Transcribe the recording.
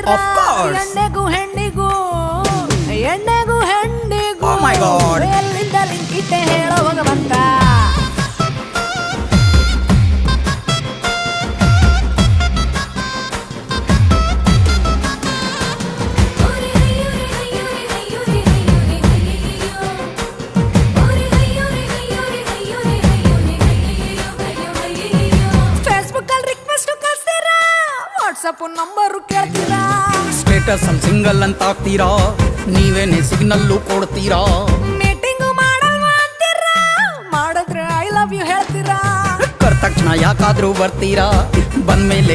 ಕೇಳ್ತೀರಾ Of course. ಎಣ್ಣೆಗೂ ಹೆಣ್ಣಿಗೂ ಎಣ್ಣೆಗೂ ಹೆಣ್ಣಿಗೂ Oh my God. ಎಲ್ಲಿಂದ link ಇಟ್ಟೆ ಹೇಳೋ ಭಗವಂತ ಫೇಸ್ಬುಕ್ ಅಲ್ಲಿ ರಿಕ್ವೆಸ್ಟ್ ಕಳ್ಸ್ತೀರಾ ವಾಟ್ಸಪ್ ನಂಬರ್ ಕೇಳ್ತೀರಾ ಸ್ಟೇಟಸ್ ಸಿಂಗಲ್ ಅಂತ ಹಾಕ್ತೀರಾ ನೀವೇನೆ ಸಿಗ್ನಲ್ಲು ಕೊಡ್ತೀರಾ ಮೀಟಿಂಗ್ ಮಾಡಲ್ವಾ ಅಂತೀರಾ ಮಾಡಿದ್ರೆ ಐ ಲವ್ ಯು ಹೇಳ್ತೀರಾ ಕರ್ದ ತಕ್ಷಣ ಯಾಕಾದ್ರೂ ಬರ್ತೀರಾ ಬಂದ್ಮೇಲೆ